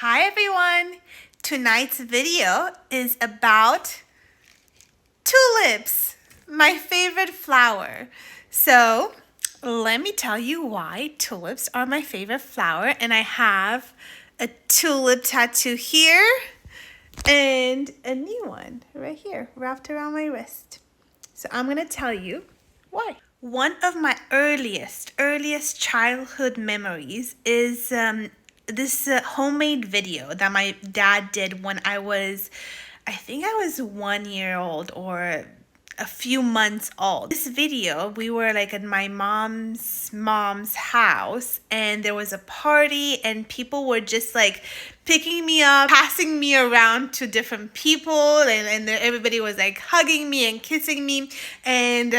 Hi everyone! Tonight's video is about tulips, my favorite flower. So let me tell you why tulips are my favorite flower, and I have a tulip tattoo here and a new one right here wrapped around my wrist. So I'm gonna tell you why. One of my earliest childhood memories is this homemade video that my dad did when I think I was 1 year old or a few months old. This video, we were like at my mom's house, and there was a party, and people were just like picking me up, passing me around to different people, and everybody was like hugging me and kissing me, and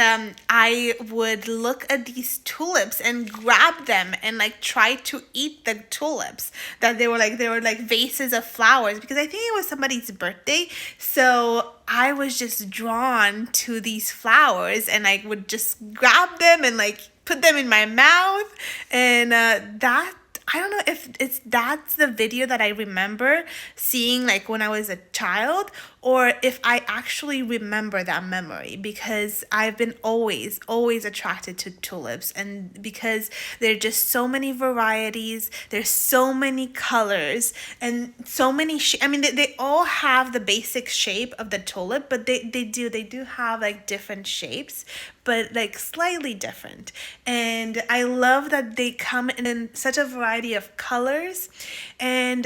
I would look at these tulips and grab them and like try to eat the tulips. That they were like vases of flowers, because I think it was somebody's birthday. So I was just drawn to these flowers, and I would just grab them and like put them in my mouth, and that I don't know if that's the video that I remember seeing like when I was a child, or if I actually remember that memory, because I've been always attracted to tulips, and because there are just so many varieties, there's so many colors and so many I mean they all have the basic shape of the tulip, but they do have like different shapes, but like slightly different. And I love that they come in such a variety of colors, and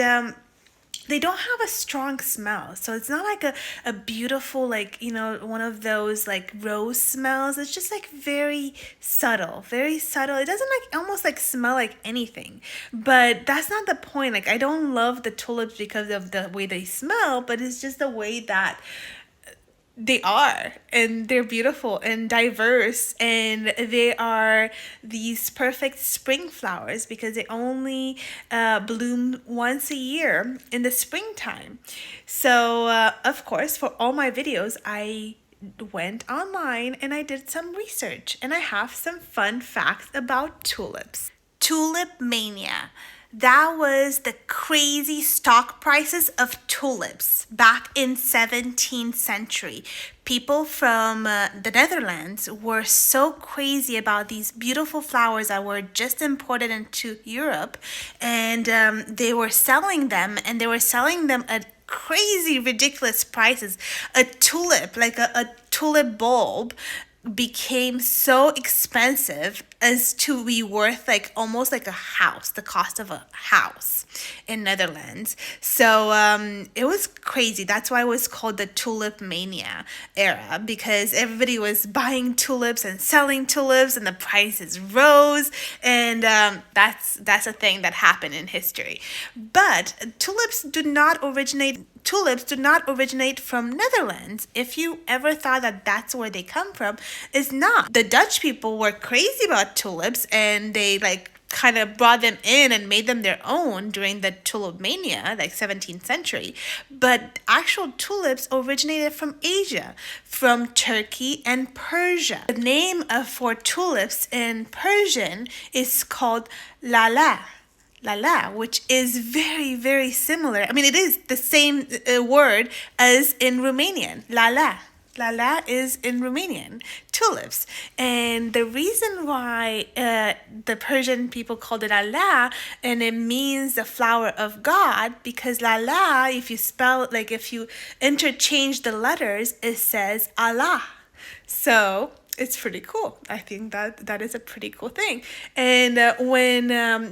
they don't have a strong smell. So it's not like a beautiful, like, one of those like rose smells. It's just like very subtle, very subtle. It doesn't like almost like smell like anything. But that's not the point. Like, I don't love the tulips because of the way they smell, but it's just the way that they are, and they're beautiful and diverse, and they are these perfect spring flowers because they only bloom once a year in the springtime. So of course, for all my videos, I went online and I did some research, and I have some fun facts about tulips. Tulip mania. That was the crazy stock prices of tulips back in 17th century. People from the Netherlands were so crazy about these beautiful flowers that were just imported into Europe, and they were selling them, and they were selling them at crazy, ridiculous prices. A tulip, like a tulip bulb, became so expensive as to be worth like almost like a house, the cost of a house in Netherlands. So it was crazy. That's why it was called the tulip mania era, because everybody was buying tulips and selling tulips, and the prices rose, and that's a thing that happened in history. But tulips do not originate from Netherlands. If you ever thought that that's where they come from, it's not. The Dutch people were crazy about tulips, and they like kind of brought them in and made them their own during the tulip mania, like 17th century. But actual tulips originated from Asia, from Turkey and Persia. The name for tulips in Persian is called lala. Lala, which is very, very similar. I mean, it is the same word as in Romanian. Lala. Lala is in Romanian, tulips. And the reason why the Persian people called it Allah, and it means the flower of God, because Lala, if you interchange the letters, it says Allah. So it's pretty cool. I think that is a pretty cool thing. And when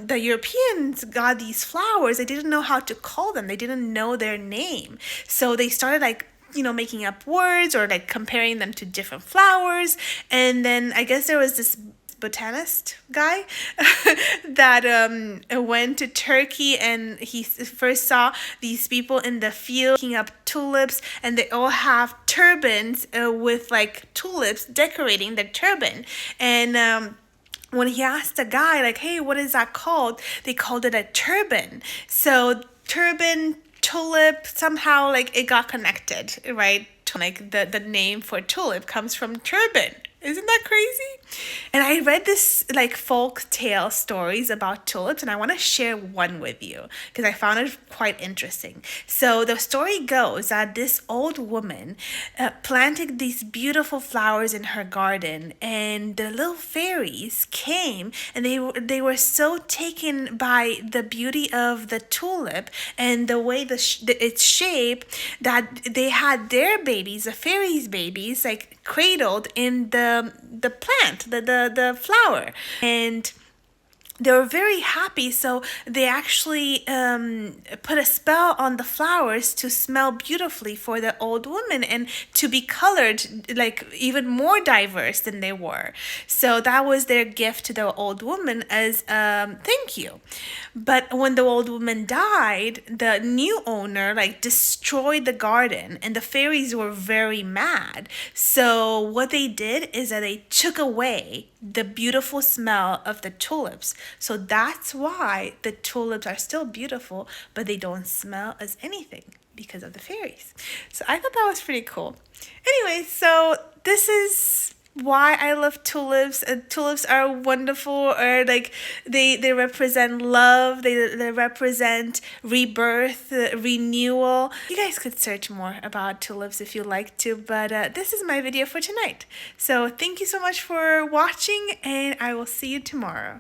the Europeans got these flowers, they didn't know how to call them. They didn't know their name. So they started like, making up words or like comparing them to different flowers. And then I guess there was this botanist guy that went to Turkey, and he first saw these people in the field picking up tulips, and they all have turbans with like tulips decorating the turban. And when he asked the guy like, hey, what is that called? They called it a turban. So turban, tulip, somehow like it got connected, right? Like the name for tulip comes from turban. Isn't that crazy? And I read this like folk tale stories about tulips, and I want to share one with you because I found it quite interesting. So the story goes that this old woman planted these beautiful flowers in her garden, and the little fairies came, and they were so taken by the beauty of the tulip and the way its shape that they had their babies, the fairies' babies, like cradled in the plant, the flower, and they were very happy. So they actually put a spell on the flowers to smell beautifully for the old woman and to be colored like even more diverse than they were. So that was their gift to the old woman as thank you. But when the old woman died, the new owner like destroyed the garden, and the fairies were very mad. So what they did is that they took away the beautiful smell of the tulips. So that's why the tulips are still beautiful, but they don't smell as anything because of the fairies. So I thought that was pretty cool. Anyway, so this is why I love tulips. Tulips are wonderful, or like they represent love. They represent rebirth, renewal. You guys could search more about tulips if you like to, but this is my video for tonight. So thank you so much for watching, and I will see you tomorrow.